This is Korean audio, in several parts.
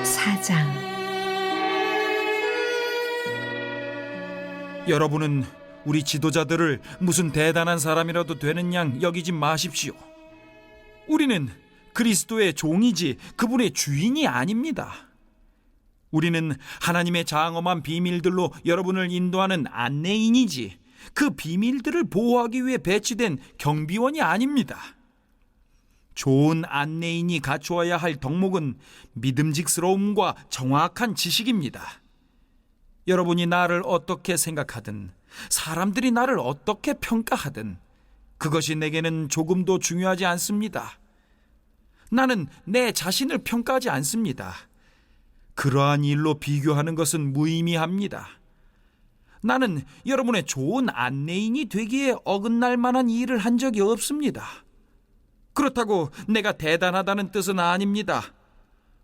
4장. 여러분은 우리 지도자들을 무슨 대단한 사람이라도 되는 양 여기지 마십시오. 우리는 그리스도의 종이지 그분의 주인이 아닙니다. 우리는 하나님의 장엄한 비밀들로 여러분을 인도하는 안내인이지 그 비밀들을 보호하기 위해 배치된 경비원이 아닙니다. 좋은 안내인이 갖추어야 할 덕목은 믿음직스러움과 정확한 지식입니다. 여러분이 나를 어떻게 생각하든 사람들이 나를 어떻게 평가하든 그것이 내게는 조금도 중요하지 않습니다. 나는 내 자신을 평가하지 않습니다. 그러한 일로 비교하는 것은 무의미합니다. 나는 여러분의 좋은 안내인이 되기에 어긋날 만한 일을 한 적이 없습니다. 그렇다고 내가 대단하다는 뜻은 아닙니다.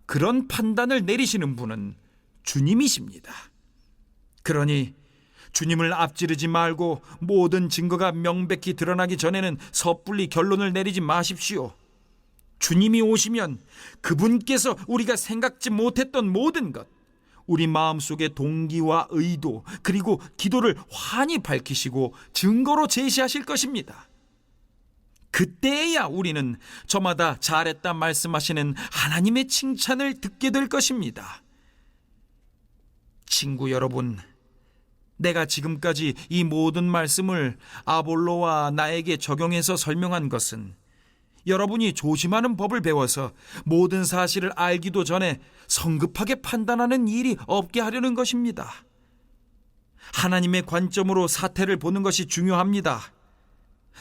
그런 판단을 내리시는 분은 주님이십니다. 그러니 주님을 앞지르지 말고 모든 증거가 명백히 드러나기 전에는 섣불리 결론을 내리지 마십시오. 주님이 오시면 그분께서 우리가 생각지 못했던 모든 것, 우리 마음속의 동기와 의도, 그리고 기도를 환히 밝히시고 증거로 제시하실 것입니다. 그때야 우리는 저마다 잘했다 말씀하시는 하나님의 칭찬을 듣게 될 것입니다. 친구 여러분, 내가 지금까지 이 모든 말씀을 아볼로와 나에게 적용해서 설명한 것은 여러분이 조심하는 법을 배워서 모든 사실을 알기도 전에 성급하게 판단하는 일이 없게 하려는 것입니다. 하나님의 관점으로 사태를 보는 것이 중요합니다.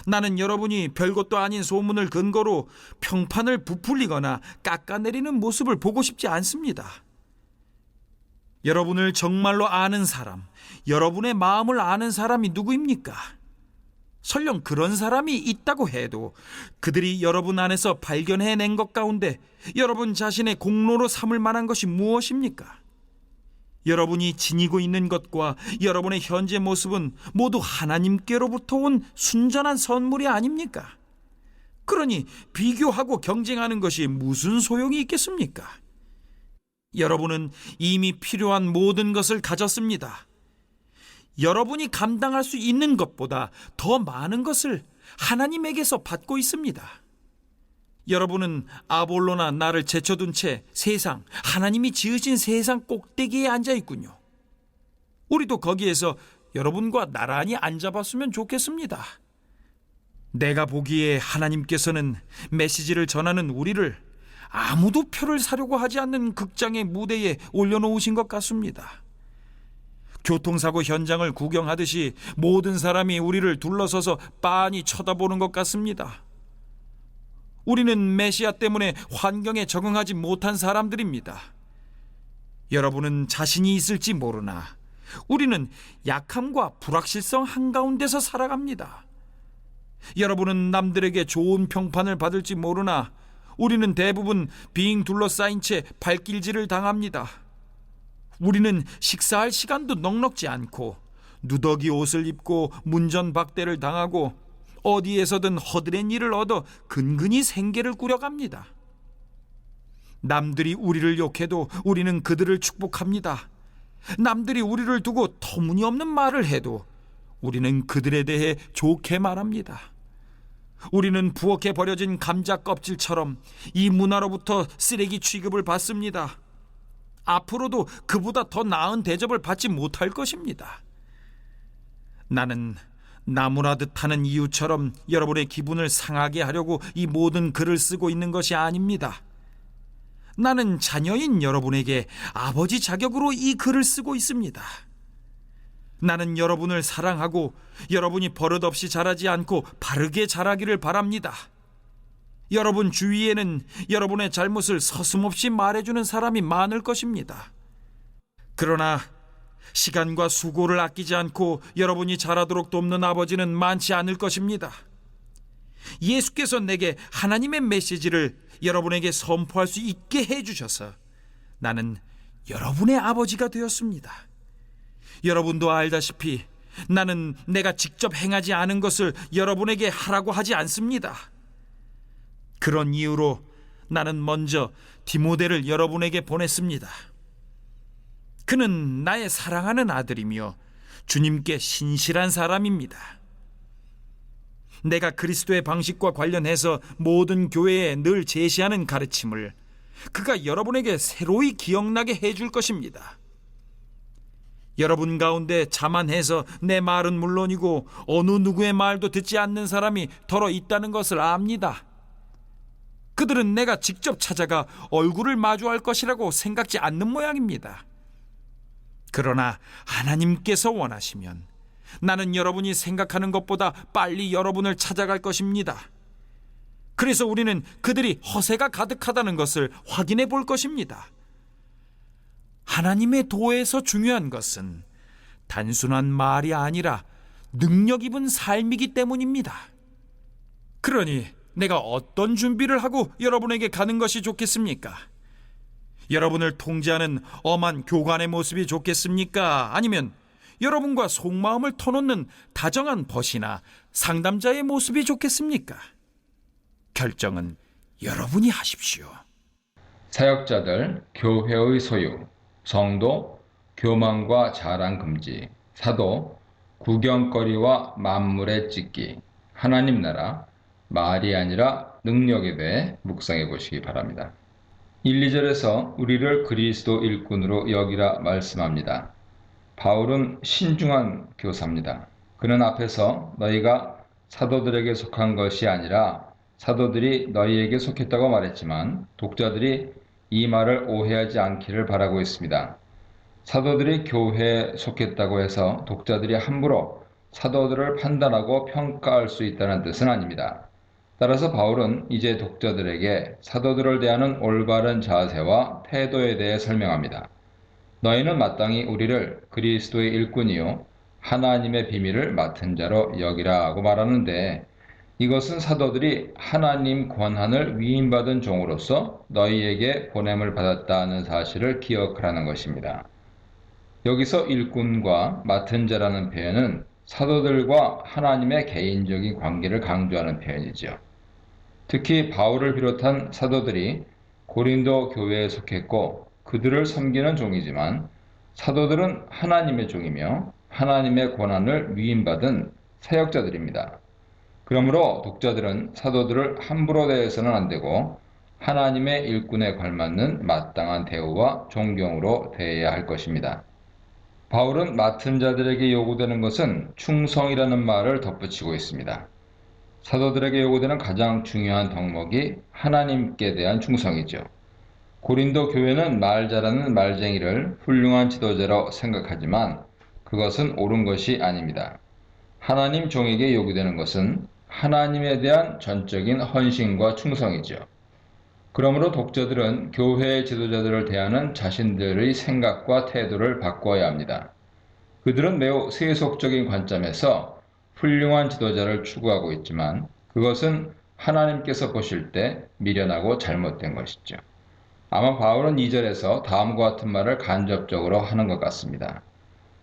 나는 여러분이 별것도 아닌 소문을 근거로 평판을 부풀리거나 깎아내리는 모습을 보고 싶지 않습니다. 여러분을 정말로 아는 사람, 여러분의 마음을 아는 사람이 누구입니까? 설령 그런 사람이 있다고 해도 그들이 여러분 안에서 발견해낸 것 가운데 여러분 자신의 공로로 삼을 만한 것이 무엇입니까? 여러분이 지니고 있는 것과 여러분의 현재 모습은 모두 하나님께로부터 온 순전한 선물이 아닙니까? 그러니 비교하고 경쟁하는 것이 무슨 소용이 있겠습니까? 여러분은 이미 필요한 모든 것을 가졌습니다. 여러분이 감당할 수 있는 것보다 더 많은 것을 하나님에게서 받고 있습니다. 여러분은 아볼로나 나를 제쳐둔 채 세상, 하나님이 지으신 세상 꼭대기에 앉아 있군요. 우리도 거기에서 여러분과 나란히 앉아봤으면 좋겠습니다. 내가 보기에 하나님께서는 메시지를 전하는 우리를 아무도 표를 사려고 하지 않는 극장의 무대에 올려놓으신 것 같습니다. 교통사고 현장을 구경하듯이 모든 사람이 우리를 둘러서서 빤히 쳐다보는 것 같습니다. 우리는 메시아 때문에 환경에 적응하지 못한 사람들입니다. 여러분은 자신이 있을지 모르나 우리는 약함과 불확실성 한가운데서 살아갑니다. 여러분은 남들에게 좋은 평판을 받을지 모르나 우리는 대부분 빙 둘러싸인 채 발길질을 당합니다. 우리는 식사할 시간도 넉넉지 않고 누더기 옷을 입고 문전박대를 당하고 어디에서든 허드렛 일을 얻어 근근히 생계를 꾸려갑니다. 남들이 우리를 욕해도 우리는 그들을 축복합니다. 남들이 우리를 두고 터무니없는 말을 해도 우리는 그들에 대해 좋게 말합니다. 우리는 부엌에 버려진 감자 껍질처럼 이 문화로부터 쓰레기 취급을 받습니다. 앞으로도 그보다 더 나은 대접을 받지 못할 것입니다. 나는 나무라듯 하는 이유처럼 여러분의 기분을 상하게 하려고 이 모든 글을 쓰고 있는 것이 아닙니다. 나는 자녀인 여러분에게 아버지 자격으로 이 글을 쓰고 있습니다. 나는 여러분을 사랑하고 여러분이 버릇없이 자라지 않고 바르게 자라기를 바랍니다. 여러분 주위에는 여러분의 잘못을 서슴없이 말해주는 사람이 많을 것입니다. 그러나 시간과 수고를 아끼지 않고 여러분이 자라도록 돕는 아버지는 많지 않을 것입니다. 예수께서 내게 하나님의 메시지를 여러분에게 선포할 수 있게 해주셔서 나는 여러분의 아버지가 되었습니다. 여러분도 알다시피 나는 내가 직접 행하지 않은 것을 여러분에게 하라고 하지 않습니다. 그런 이유로 나는 먼저 디모데를 여러분에게 보냈습니다. 그는 나의 사랑하는 아들이며 주님께 신실한 사람입니다. 내가 그리스도의 방식과 관련해서 모든 교회에 늘 제시하는 가르침을 그가 여러분에게 새로이 기억나게 해줄 것입니다. 여러분 가운데 자만해서 내 말은 물론이고 어느 누구의 말도 듣지 않는 사람이 더러 있다는 것을 압니다. 그들은 내가 직접 찾아가 얼굴을 마주할 것이라고 생각지 않는 모양입니다. 그러나 하나님께서 원하시면 나는 여러분이 생각하는 것보다 빨리 여러분을 찾아갈 것입니다. 그래서 우리는 그들이 허세가 가득하다는 것을 확인해 볼 것입니다. 하나님의 도에서 중요한 것은 단순한 말이 아니라 능력 입은 삶이기 때문입니다. 그러니 내가 어떤 준비를 하고 여러분에게 가는 것이 좋겠습니까? 여러분을 통제하는 엄한 교관의 모습이 좋겠습니까? 아니면 여러분과 속마음을 터놓는 다정한 벗이나 상담자의 모습이 좋겠습니까? 결정은 여러분이 하십시오. 사역자들, 교회의 소유, 성도, 교만과 자랑 금지, 사도, 구경거리와 만물에 찍기, 하나님 나라, 말이 아니라 능력에 대해 묵상해 보시기 바랍니다. 1, 2절에서 우리를 그리스도 일꾼으로 여기라 말씀합니다. 바울은 신중한 교사입니다. 그는 앞에서 너희가 사도들에게 속한 것이 아니라 사도들이 너희에게 속했다고 말했지만 독자들이 이 말을 오해하지 않기를 바라고 있습니다. 사도들이 교회에 속했다고 해서 독자들이 함부로 사도들을 판단하고 평가할 수 있다는 뜻은 아닙니다. 따라서 바울은 이제 독자들에게 사도들을 대하는 올바른 자세와 태도에 대해 설명합니다. 너희는 마땅히 우리를 그리스도의 일꾼이요 하나님의 비밀을 맡은 자로 여기라 하고 말하는데, 이것은 사도들이 하나님 권한을 위임받은 종으로서 너희에게 보냄을 받았다는 사실을 기억하라는 것입니다. 여기서 일꾼과 맡은 자라는 표현은 사도들과 하나님의 개인적인 관계를 강조하는 표현이죠. 특히 바울을 비롯한 사도들이 고린도 교회에 속했고 그들을 섬기는 종이지만 사도들은 하나님의 종이며 하나님의 권한을 위임받은 사역자들입니다. 그러므로 독자들은 사도들을 함부로 대해서는 안 되고 하나님의 일꾼에 걸맞는 마땅한 대우와 존경으로 대해야 할 것입니다. 바울은 맡은 자들에게 요구되는 것은 충성이라는 말을 덧붙이고 있습니다. 사도들에게 요구되는 가장 중요한 덕목이 하나님께 대한 충성이죠. 고린도 교회는 말 잘하는 말쟁이를 훌륭한 지도자로 생각하지만 그것은 옳은 것이 아닙니다. 하나님 종에게 요구되는 것은 하나님에 대한 전적인 헌신과 충성이죠. 그러므로 독자들은 교회의 지도자들을 대하는 자신들의 생각과 태도를 바꿔야 합니다. 그들은 매우 세속적인 관점에서 훌륭한 지도자를 추구하고 있지만 그것은 하나님께서 보실 때 미련하고 잘못된 것이죠. 아마 바울은 2절에서 다음과 같은 말을 간접적으로 하는 것 같습니다.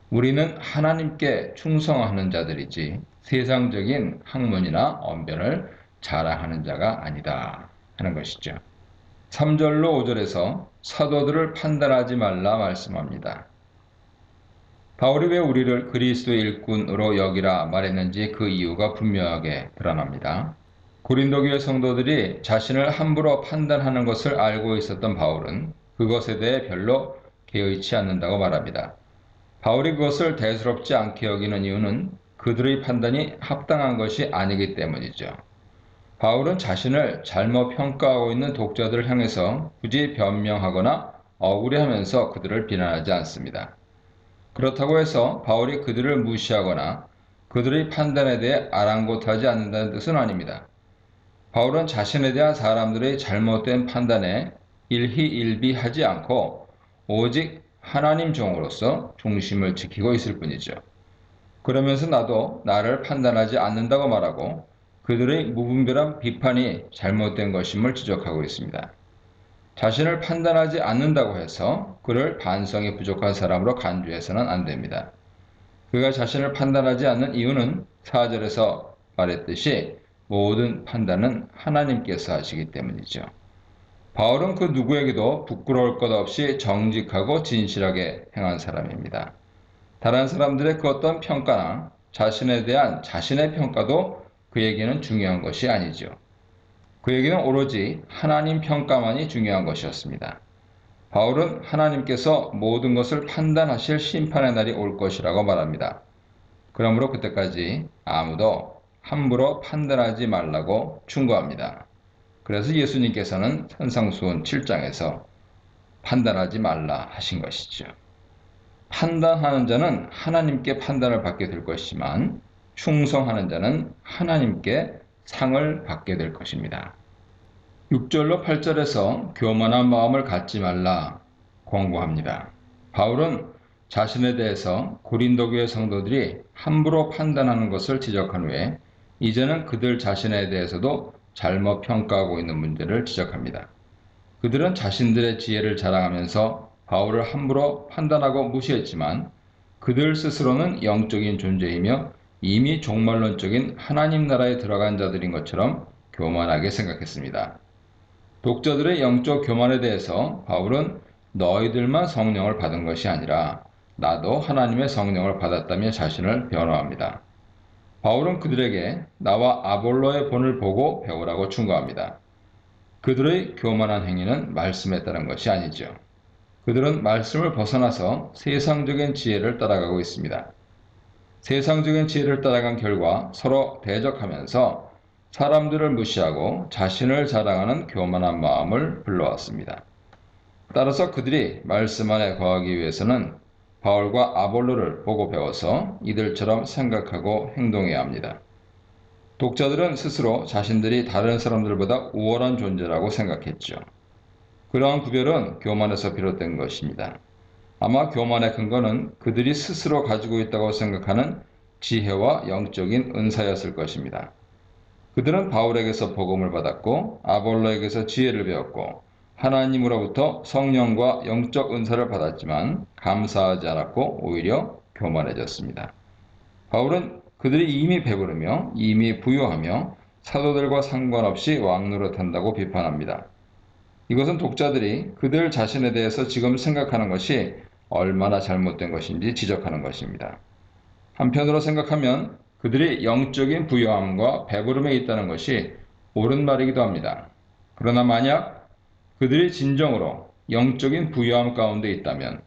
우리는 하나님께 충성하는 자들이지 세상적인 학문이나 언변을 자랑하는 자가 아니다 하는 것이죠. 3절로 5절에서 사도들을 판단하지 말라 말씀합니다. 바울이 왜 우리를 그리스도의 일꾼으로 여기라 말했는지 그 이유가 분명하게 드러납니다. 고린도 교회 성도들이 자신을 함부로 판단하는 것을 알고 있었던 바울은 그것에 대해 별로 개의치 않는다고 말합니다. 바울이 그것을 대수롭지 않게 여기는 이유는 그들의 판단이 합당한 것이 아니기 때문이죠. 바울은 자신을 잘못 평가하고 있는 독자들을 향해서 굳이 변명하거나 억울해하면서 그들을 비난하지 않습니다. 그렇다고 해서 바울이 그들을 무시하거나 그들의 판단에 대해 아랑곳하지 않는다는 뜻은 아닙니다. 바울은 자신에 대한 사람들의 잘못된 판단에 일희일비하지 않고 오직 하나님 종으로서 중심을 지키고 있을 뿐이죠. 그러면서 나도 나를 판단하지 않는다고 말하고 그들의 무분별한 비판이 잘못된 것임을 지적하고 있습니다. 자신을 판단하지 않는다고 해서 그를 반성이 부족한 사람으로 간주해서는 안 됩니다. 그가 자신을 판단하지 않는 이유는 4절에서 말했듯이 모든 판단은 하나님께서 하시기 때문이죠. 바울은 그 누구에게도 부끄러울 것 없이 정직하고 진실하게 행한 사람입니다. 다른 사람들의 그 어떤 평가나 자신에 대한 자신의 평가도 그에게는 중요한 것이 아니죠. 그에게는 오로지 하나님 평가만이 중요한 것이었습니다. 바울은 하나님께서 모든 것을 판단하실 심판의 날이 올 것이라고 말합니다. 그러므로 그때까지 아무도 함부로 판단하지 말라고 충고합니다. 그래서 예수님께서는 산상수훈 7장에서 판단하지 말라 하신 것이죠. 판단하는 자는 하나님께 판단을 받게 될 것이지만 충성하는 자는 하나님께 상을 받게 될 것입니다. 6절로 8절에서 교만한 마음을 갖지 말라 권고합니다. 바울은 자신에 대해서 고린도 교회 성도들이 함부로 판단하는 것을 지적한 후에 이제는 그들 자신에 대해서도 잘못 평가하고 있는 문제를 지적합니다. 그들은 자신들의 지혜를 자랑하면서 바울을 함부로 판단하고 무시했지만 그들 스스로는 영적인 존재이며 이미 종말론적인 하나님 나라에 들어간 자들인 것처럼 교만하게 생각했습니다. 독자들의 영적 교만에 대해서 바울은 너희들만 성령을 받은 것이 아니라 나도 하나님의 성령을 받았다며 자신을 변호합니다. 바울은 그들에게 나와 아볼로의 본을 보고 배우라고 충고합니다. 그들의 교만한 행위는 말씀에 따른 것이 아니죠. 그들은 말씀을 벗어나서 세상적인 지혜를 따라가고 있습니다. 세상적인 지혜를 따라간 결과 서로 대적하면서 사람들을 무시하고 자신을 자랑하는 교만한 마음을 불러왔습니다. 따라서 그들이 말씀 안에 거하기 위해서는 바울과 아볼로를 보고 배워서 이들처럼 생각하고 행동해야 합니다. 독자들은 스스로 자신들이 다른 사람들보다 우월한 존재라고 생각했죠. 그러한 구별은 교만에서 비롯된 것입니다. 아마 교만의 근거는 그들이 스스로 가지고 있다고 생각하는 지혜와 영적인 은사였을 것입니다. 그들은 바울에게서 복음을 받았고 아볼로에게서 지혜를 배웠고 하나님으로부터 성령과 영적 은사를 받았지만 감사하지 않았고 오히려 교만해졌습니다. 바울은 그들이 이미 배부르며 이미 부유하며 사도들과 상관없이 왕노릇한다고 비판합니다. 이것은 독자들이 그들 자신에 대해서 지금 생각하는 것이 얼마나 잘못된 것인지 지적하는 것입니다. 한편으로 생각하면 그들이 영적인 부유함과 배부름에 있다는 것이 옳은 말이기도 합니다. 그러나 만약 그들이 진정으로 영적인 부유함 가운데 있다면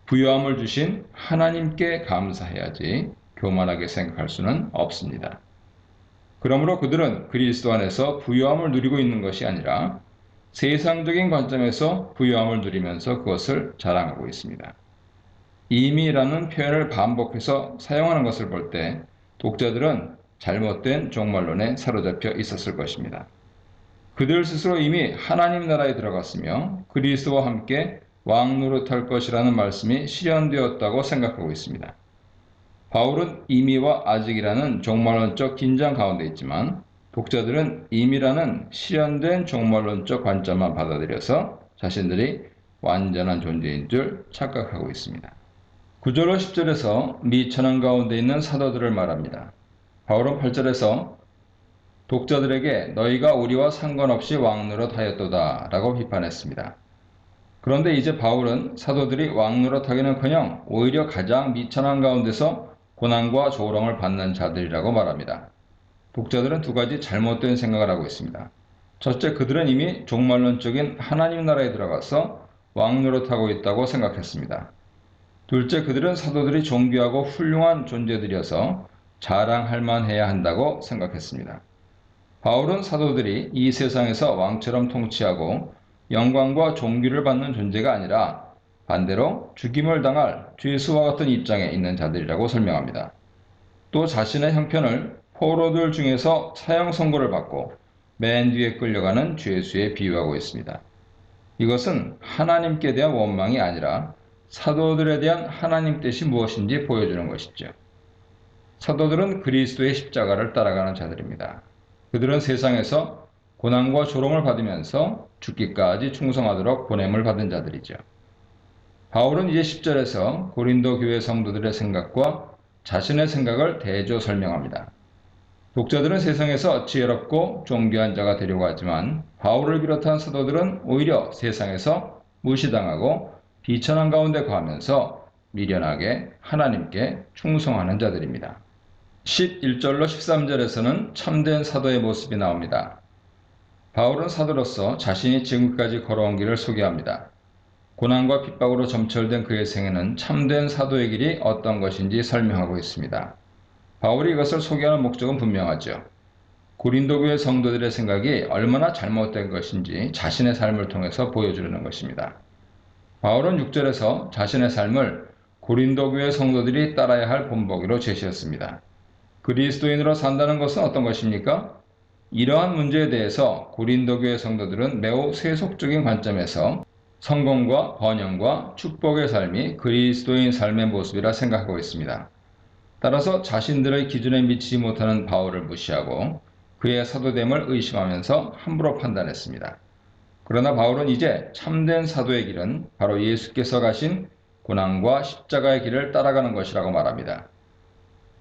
부유함을 주신 하나님께 감사해야지 교만하게 생각할 수는 없습니다. 그러므로 그들은 그리스도 안에서 부유함을 누리고 있는 것이 아니라 세상적인 관점에서 부유함을 누리면서 그것을 자랑하고 있습니다. 이미라는 표현을 반복해서 사용하는 것을 볼 때 독자들은 잘못된 종말론에 사로잡혀 있었을 것입니다. 그들 스스로 이미 하나님 나라에 들어갔으며 그리스도와 함께 왕 노릇할 것이라는 말씀이 실현되었다고 생각하고 있습니다. 바울은 이미와 아직이라는 종말론적 긴장 가운데 있지만 독자들은 이미라는 실현된 종말론적 관점만 받아들여서 자신들이 완전한 존재인 줄 착각하고 있습니다. 9절로 10절에서 미천한 가운데 있는 사도들을 말합니다. 바울은 8절에서 독자들에게 너희가 우리와 상관없이 왕노릇 하였도다 라고 비판했습니다. 그런데 이제 바울은 사도들이 왕노릇하기는커녕 오히려 가장 미천한 가운데서 고난과 조롱을 받는 자들이라고 말합니다. 독자들은 두 가지 잘못된 생각을 하고 있습니다. 첫째, 그들은 이미 종말론적인 하나님 나라에 들어가서 왕노릇하고 있다고 생각했습니다. 둘째, 그들은 사도들이 존귀하고 훌륭한 존재들이어서 자랑할 만해야 한다고 생각했습니다. 바울은 사도들이 이 세상에서 왕처럼 통치하고 영광과 존귀를 받는 존재가 아니라 반대로 죽임을 당할 죄수와 같은 입장에 있는 자들이라고 설명합니다. 또 자신의 형편을 포로들 중에서 사형 선고를 받고 맨 뒤에 끌려가는 죄수에 비유하고 있습니다. 이것은 하나님께 대한 원망이 아니라 사도들에 대한 하나님 뜻이 무엇인지 보여주는 것이죠. 사도들은 그리스도의 십자가를 따라가는 자들입니다. 그들은 세상에서 고난과 조롱을 받으면서 죽기까지 충성하도록 보냄을 받은 자들이죠. 바울은 이제 10절에서 고린도 교회 성도들의 생각과 자신의 생각을 대조 설명합니다. 독자들은 세상에서 지혜롭고 존귀한 자가 되려고 하지만 바울을 비롯한 사도들은 오히려 세상에서 무시당하고 비천한 가운데 거하면서 미련하게 하나님께 충성하는 자들입니다. 11절로 13절에서는 참된 사도의 모습이 나옵니다. 바울은 사도로서 자신이 지금까지 걸어온 길을 소개합니다. 고난과 핍박으로 점철된 그의 생애는 참된 사도의 길이 어떤 것인지 설명하고 있습니다. 바울이 이것을 소개하는 목적은 분명하죠. 고린도 교회 성도들의 생각이 얼마나 잘못된 것인지 자신의 삶을 통해서 보여주려는 것입니다. 바울은 6절에서 자신의 삶을 고린도 교회 성도들이 따라야 할 본보기로 제시했습니다. 그리스도인으로 산다는 것은 어떤 것입니까? 이러한 문제에 대해서 고린도 교회 성도들은 매우 세속적인 관점에서 성공과 번영과 축복의 삶이 그리스도인 삶의 모습이라 생각하고 있습니다. 따라서 자신들의 기준에 미치지 못하는 바울을 무시하고 그의 사도됨을 의심하면서 함부로 판단했습니다. 그러나 바울은 이제 참된 사도의 길은 바로 예수께서 가신 고난과 십자가의 길을 따라가는 것이라고 말합니다.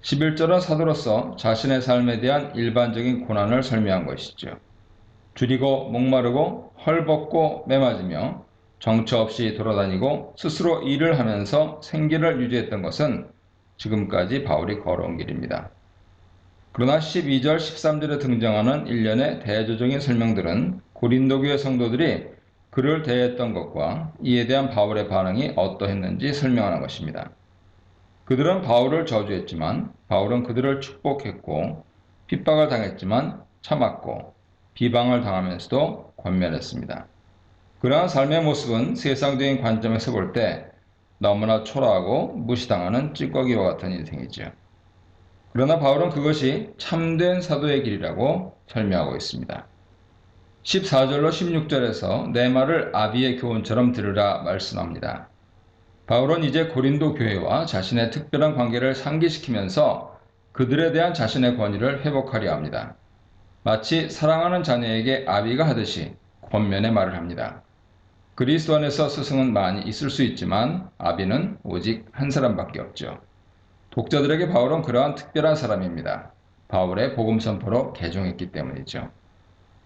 11절은 사도로서 자신의 삶에 대한 일반적인 고난을 설명한 것이죠. 줄이고 목마르고 헐벗고 매맞으며 정처 없이 돌아다니고 스스로 일을 하면서 생계를 유지했던 것은 지금까지 바울이 걸어온 길입니다. 그러나 12절, 13절에 등장하는 일련의 대조적인 설명들은 고린도 교회 성도들이 그를 대했던 것과 이에 대한 바울의 반응이 어떠했는지 설명하는 것입니다. 그들은 바울을 저주했지만 바울은 그들을 축복했고 핍박을 당했지만 참았고 비방을 당하면서도 권면했습니다. 그러한 삶의 모습은 세상적인 관점에서 볼 때 너무나 초라하고 무시당하는 찌꺼기와 같은 인생이죠. 그러나 바울은 그것이 참된 사도의 길이라고 설명하고 있습니다. 14절로 16절에서 내 말을 아비의 교훈처럼 들으라 말씀합니다. 바울은 이제 고린도 교회와 자신의 특별한 관계를 상기시키면서 그들에 대한 자신의 권위를 회복하려 합니다. 마치 사랑하는 자녀에게 아비가 하듯이 권면의 말을 합니다. 그리스도 안에서 스승은 많이 있을 수 있지만 아비는 오직 한 사람밖에 없죠. 독자들에게 바울은 그러한 특별한 사람입니다. 바울의 복음 선포로 개종했기 때문이죠.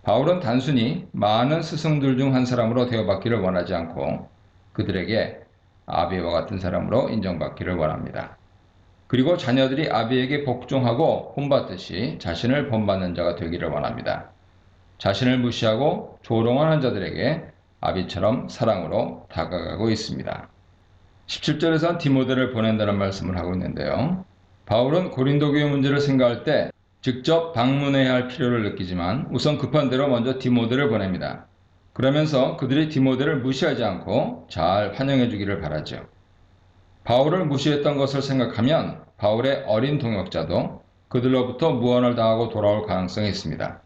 바울은 단순히 많은 스승들 중 한 사람으로 대우받기를 원하지 않고 그들에게 아비와 같은 사람으로 인정받기를 원합니다. 그리고 자녀들이 아비에게 복종하고 본받듯이 자신을 본받는 자가 되기를 원합니다. 자신을 무시하고 조롱하는 자들에게 아비처럼 사랑으로 다가가고 있습니다. 17절에선 디모데를 보낸다는 말씀을 하고 있는데요. 바울은 고린도 교회 문제를 생각할 때 직접 방문해야 할 필요를 느끼지만 우선 급한 대로 먼저 디모데를 보냅니다. 그러면서 그들이 디모데를 무시하지 않고 잘 환영해 주기를 바라죠. 바울을 무시했던 것을 생각하면 바울의 어린 동역자도 그들로부터 무언을 당하고 돌아올 가능성이 있습니다.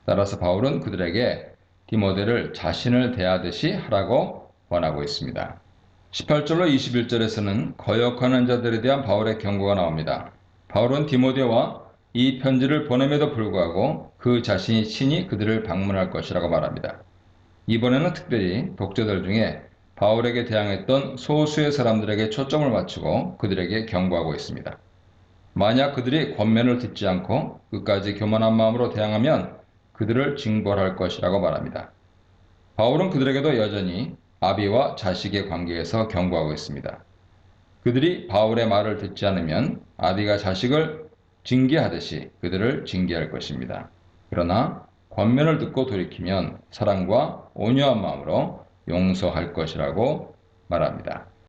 따라서 바울은 그들에게 디모데를 자신을 대하듯이 하라고 권하고 있습니다. 18절로 21절에서는 거역하는 자들에 대한 바울의 경고가 나옵니다. 바울은 디모데와 이 편지를 보냄에도 불구하고 그 자신이 친히 그들을 방문할 것이라고 말합니다. 이번에는 특별히 독자들 중에 바울에게 대항했던 소수의 사람들에게 초점을 맞추고 그들에게 경고하고 있습니다. 만약 그들이 권면을 듣지 않고 끝까지 교만한 마음으로 대항하면 그들을 징벌할 것이라고 말합니다. 바울은 그들에게도 여전히 아비와 자식의 관계에서 경고하고 있습니다. 그들이 바울의 말을 듣지 않으면 아비가 자식을 징계하듯이 그들을 징계할 것입니다. 그러나 권면을 듣고 돌이키면 사랑과 온유한 마음으로 용서할 것이라고 말합니다.